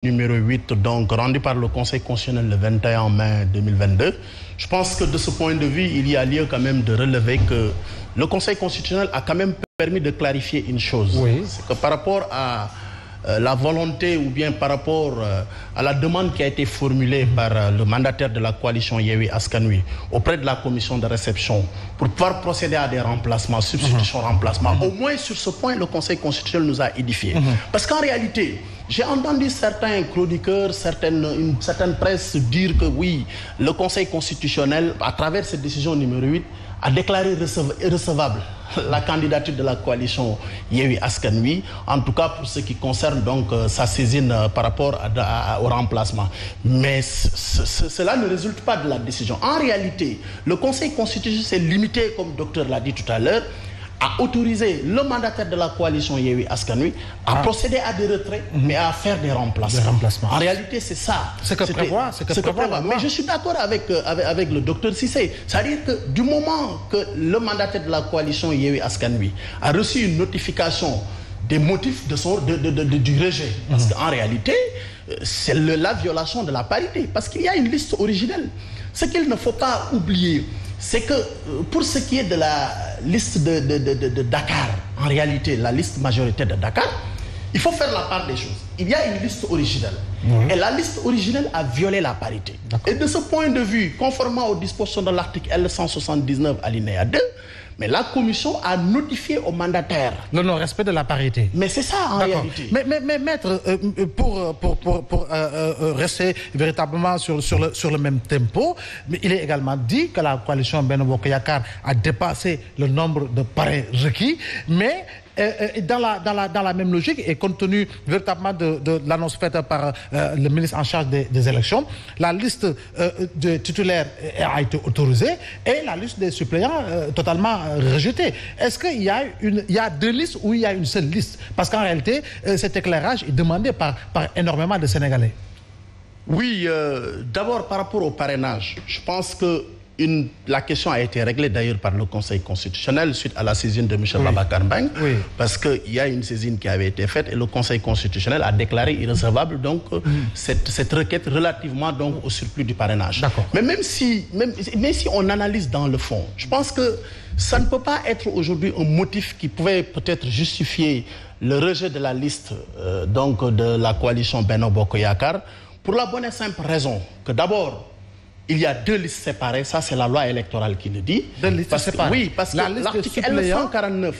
numéro 8, donc rendu par le Conseil constitutionnel le 21 mai 2022. Je pense que de ce point de vue, il y a lieu quand même de relever que le Conseil constitutionnel a quand même permis de clarifier une chose. Oui. C'est que par rapport à la volonté ou bien par rapport à la demande qui a été formulée par le mandataire de la coalition Yewwi Askan Wi auprès de la commission de réception pour pouvoir procéder à des remplacements, substitutions, remplacements. Au moins sur ce point, le Conseil constitutionnel nous a édifiés. Parce qu'en réalité, j'ai entendu certains chroniqueurs, une certaine presse dire que oui, le Conseil constitutionnel, à travers cette décision numéro 8, a déclaré irrecevable la candidature de la coalition Yewwi Askan Wi, en tout cas pour ce qui concerne donc sa saisine par rapport au remplacement. Mais cela ne résulte pas de la décision. En réalité, le Conseil constitutionnel s'est limité, comme le docteur l'a dit tout à l'heure, à autoriser le mandataire de la coalition Yewwi Askan Wi à procéder à des retraits, mais à faire des remplacements. En réalité, c'est ça. C'est que prévoit. Mais je suis d'accord avec le docteur Cissé. C'est-à-dire que du moment que le mandataire de la coalition Yewwi Askan Wi a reçu une notification des motifs du rejet, parce qu'en réalité, c'est la violation de la parité, parce qu'il y a une liste originelle. Ce qu'il ne faut pas oublier, c'est que pour ce qui est de la liste de Dakar, en réalité, la liste majoritaire de Dakar, il faut faire la part des choses. Il y a une liste originelle. Et la liste originelle a violé la parité. Et de ce point de vue, conformément aux dispositions de l'article L179 alinéa 2, mais la commission a notifié au mandataire le non-respect de la parité. Mais c'est ça en réalité. Mais maître, pour rester véritablement sur le même tempo, mais il est également dit que la coalition Benno Bokk Yakaar a dépassé le nombre de parrains requis, mais dans la même logique et compte tenu véritablement de l'annonce faite par le ministre en charge des élections, la liste de titulaires a été autorisée et la liste des suppléants totalement rejetée. Est-ce qu'il y a deux listes ou il y a une seule liste? Parce qu'en réalité, cet éclairage est demandé par énormément de Sénégalais. Oui, d'abord par rapport au parrainage, je pense que la question a été réglée d'ailleurs par le Conseil constitutionnel suite à la saisine de M. Babacar Mbeng, parce qu'il y a une saisine qui avait été faite et le Conseil constitutionnel a déclaré irrecevable donc cette requête relativement donc au surplus du parrainage. Mais même si on analyse dans le fond, je pense que ça ne peut pas être aujourd'hui un motif qui pouvait peut-être justifier le rejet de la liste donc de la coalition Benno Bokk Yakaar pour la bonne et simple raison que d'abord il y a deux listes séparées, ça c'est la loi électorale qui le dit. Deux listes séparées. Oui, parce que l'article L149,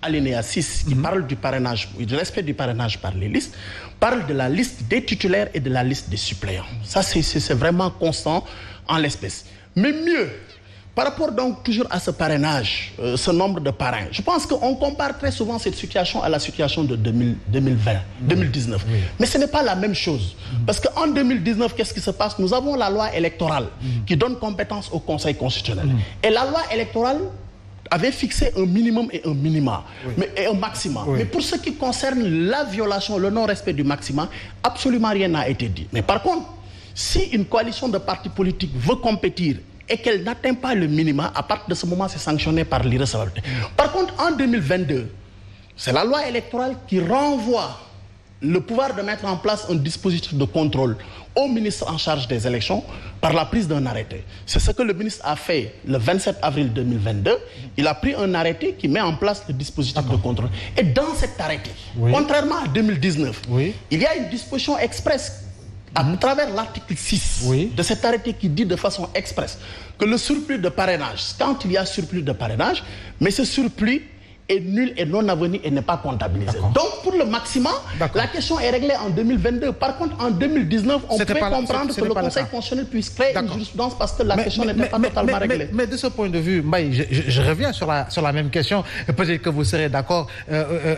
alinéa 6, qui parle du parrainage, du respect du parrainage par les listes, parle de la liste des titulaires et de la liste des suppléants. Ça c'est vraiment constant en l'espèce. Mais mieux, par rapport donc toujours à ce parrainage, ce nombre de parrains, je pense qu'on compare très souvent cette situation à la situation de 2019. Mais ce n'est pas la même chose. Parce qu'en 2019, qu'est-ce qui se passe? Nous avons la loi électorale qui donne compétence au Conseil constitutionnel. Et la loi électorale avait fixé un minimum et un minima, et un maximum. Mais pour ce qui concerne la violation, le non-respect du maximum, absolument rien n'a été dit. Mais par contre, si une coalition de partis politiques veut compétir et qu'elle n'atteint pas le minimum, à partir de ce moment, c'est sanctionné par l'irrecevabilité. Par contre, en 2022, c'est la loi électorale qui renvoie le pouvoir de mettre en place un dispositif de contrôle au ministre en charge des élections par la prise d'un arrêté. C'est ce que le ministre a fait le 27 avril 2022. Il a pris un arrêté qui met en place le dispositif de contrôle. Et dans cet arrêté, contrairement à 2019, il y a une disposition expresse à travers l'article 6 de cet arrêté qui dit de façon expresse que le surplus de parrainage, quand il y a surplus de parrainage, mais ce surplus est nul et non avenu et n'est pas comptabilisé. Donc pour le maximum, la question est réglée en 2022. Par contre, en 2019, on peut comprendre que le Conseil constitutionnel puisse créer une jurisprudence parce que la question n'était pas totalement réglée. Mais de ce point de vue, Mbaye, je reviens sur la même question. Peut-être que vous serez d'accord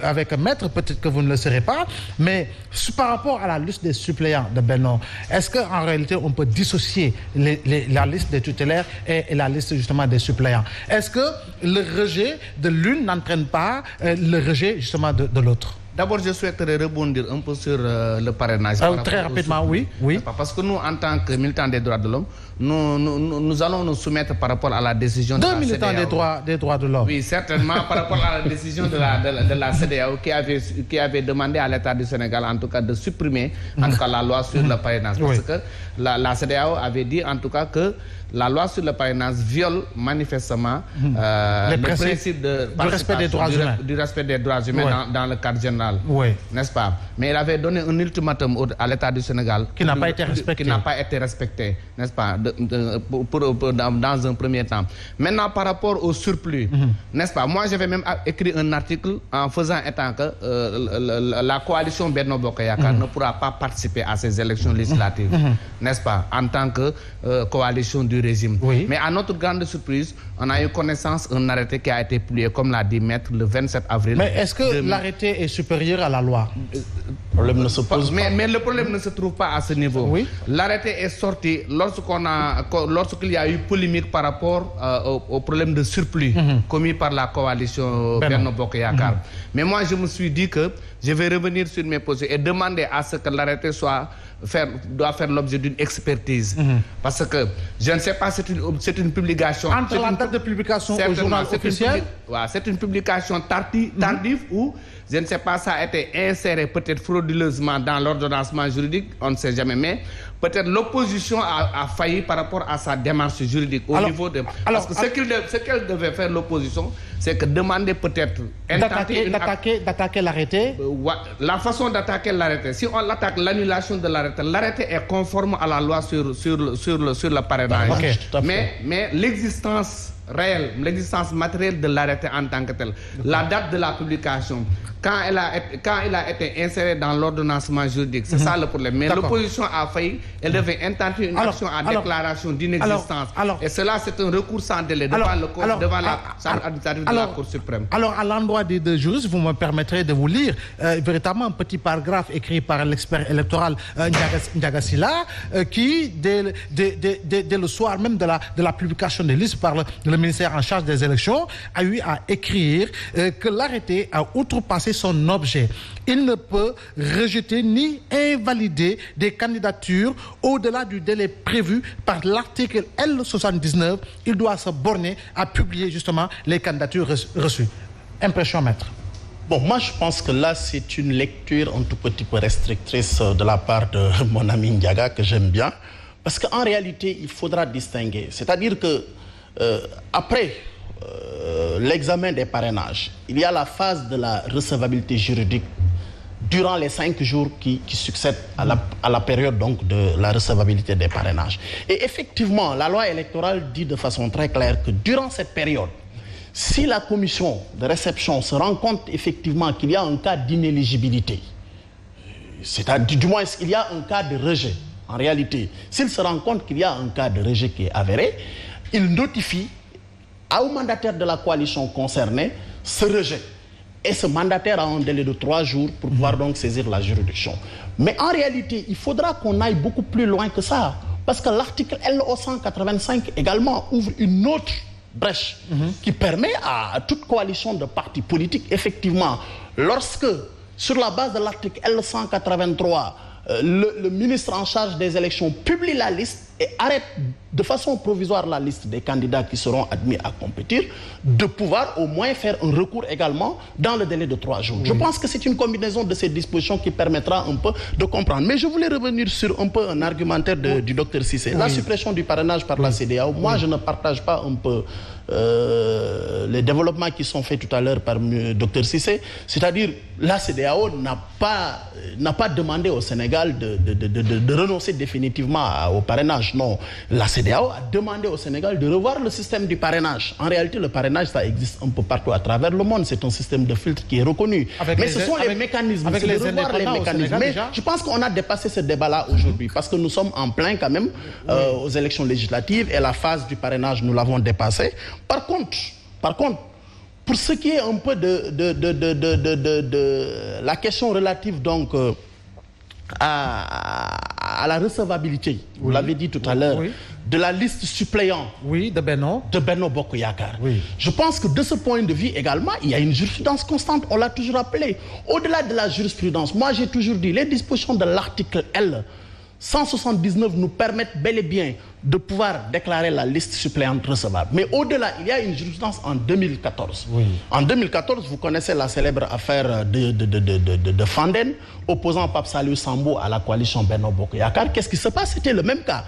avec Maître, peut-être que vous ne le serez pas. Mais par rapport à la liste des suppléants de Benno, est-ce qu'en réalité, on peut dissocier la liste des tutélaires et la liste justement des suppléants? Est-ce que le rejet de l'une n'entraîne pas le rejet justement de l'autre? D'abord, je souhaiterais rebondir un peu sur le parrainage. Très rapidement, oui. Parce que nous, en tant que militants des droits de l'homme, nous allons nous soumettre par rapport à la décision de la CEDEAO. Deux militants des droits de l'homme. Oui, certainement, par rapport à la décision de la CEDEAO qui avait demandé à l'État du Sénégal, en tout cas, de supprimer en tout cas, la loi sur le parrainage. Parce que la CEDEAO avait dit, en tout cas, que la loi sur le parrainage viole manifestement le principe du respect des droits humains dans le cadre général, n'est-ce pas? Mais il avait donné un ultimatum à l'État du Sénégal qui n'a pas été respecté, n'est-ce pas, dans un premier temps. Maintenant, par rapport au surplus, n'est-ce pas? Moi, j'avais même écrit un article en faisant état que la coalition Benno Bokk Yakaar ne pourra pas participer à ces élections législatives, n'est-ce pas, en tant que coalition du régime. Mais à notre grande surprise, on a eu connaissance d'un arrêté qui a été publié, comme l'a dit Maître, le 27 avril. Mais est-ce que l'arrêté est supérieur à la loi? Le problème ne se pose pas. Mais le problème ne se trouve pas à ce niveau. L'arrêté est sorti lorsqu'il y a eu polémique par rapport au problème de surplus commis par la coalition Benno Bokk Yakaar. Mais moi, je me suis dit que je vais revenir sur mes positions et demander à ce que l'arrêté doit faire l'objet d'une expertise. Parce que, je ne sais pas, c'est une publication... Entre la date de publication au journal officiel? C'est une publication tardive où, je ne sais pas, ça a été inséré peut-être frauduleusement dans l'ordonnancement juridique, on ne sait jamais, mais peut-être l'opposition a failli par rapport à sa démarche juridique au niveau de... Parce que ce qu'elle devait faire, l'opposition, c'est que demander peut-être... D'attaquer l'arrêté? La façon d'attaquer l'arrêté, si on l'attaque l'annulation de l'arrêté est conforme à la loi sur le parrainage. Mais l'existence réelle, l'existence matérielle de l'arrêté en tant que tel, la date de la publication, quand il a été inséré dans l'ordonnancement juridique, c'est ça le problème. Mais l'opposition a failli, elle devait intenter une action en déclaration d'inexistence. Et cela, c'est un recours sans délai devant la Chambre administrative de la Cour suprême. Alors, à l'endroit des deux juristes, vous me permettrez de vous lire véritablement un petit paragraphe écrit par l'expert électoral Ndiaga Sylla, qui, dès le soir même de la publication des listes par le ministère en charge des élections, a eu à écrire que l'arrêté a outrepassé son objet. Il ne peut rejeter ni invalider des candidatures au-delà du délai prévu par l'article L79. Il doit se borner à publier justement les candidatures reçues. Impression, maître? Bon, moi je pense que là c'est une lecture un tout petit peu restrictrice de la part de mon ami Ndiaga, que j'aime bien, parce qu'en réalité il faudra distinguer. C'est-à-dire que après l'examen des parrainages, il y a la phase de la recevabilité juridique durant les 5 jours qui succèdent à la période donc de la recevabilité des parrainages. Et effectivement, la loi électorale dit de façon très claire que durant cette période, si la commission de réception se rend compte effectivement qu'il y a un cas d'inéligibilité, c'est-à-dire du moins il y a un cas de rejet, en réalité, s'il se rend compte qu'il y a un cas de rejet qui est avéré, il notifie au mandataire de la coalition concernée ce rejet. Et ce mandataire a un délai de 3 jours pour pouvoir donc saisir la juridiction. Mais en réalité, il faudra qu'on aille beaucoup plus loin que ça. Parce que l'article LO 185 également ouvre une autre brèche qui permet à toute coalition de partis politiques, effectivement, lorsque, sur la base de l'article L 183, le ministre en charge des élections publie la liste et arrête de façon provisoire la liste des candidats qui seront admis à compétir, de pouvoir au moins faire un recours également dans le délai de 3 jours. Je pense que c'est une combinaison de ces dispositions qui permettra un peu de comprendre. Mais je voulais revenir sur un peu un argumentaire du docteur Cissé. La suppression du parrainage par la CEDEAO, moi je ne partage pas un peu les développements qui sont faits tout à l'heure par docteur Cissé. C'est-à-dire, la CEDEAO n'a pas demandé au Sénégal de renoncer définitivement au parrainage. Non, la CEDEAO a demandé au Sénégal de revoir le système du parrainage. En réalité, le parrainage, ça existe un peu partout à travers le monde. C'est un système de filtre qui est reconnu. Mais ce sont les mécanismes. Avec les indépendants. Mais je pense qu'on a dépassé ce débat-là aujourd'hui parce que nous sommes en plein quand même aux élections législatives et la phase du parrainage, nous l'avons dépassée. Par contre, pour ce qui est un peu de la question relative donc à la recevabilité, vous l'avez dit tout à l'heure, de la liste suppléant. Oui, de Benno Bokk Yakaar. Oui. Je pense que de ce point de vue également, il y a une jurisprudence constante, on l'a toujours rappelé. Au-delà de la jurisprudence, moi j'ai toujours dit, les dispositions de l'article L 179 nous permettent bel et bien de pouvoir déclarer la liste suppléante recevable. Mais au-delà, il y a une jurisprudence en 2014. Oui. En 2014, vous connaissez la célèbre affaire de Fandène, opposant Pape Saliou Sambou à la coalition Benno Bokk Yakaar. Qu'est-ce qui se passe? C'était le même cas.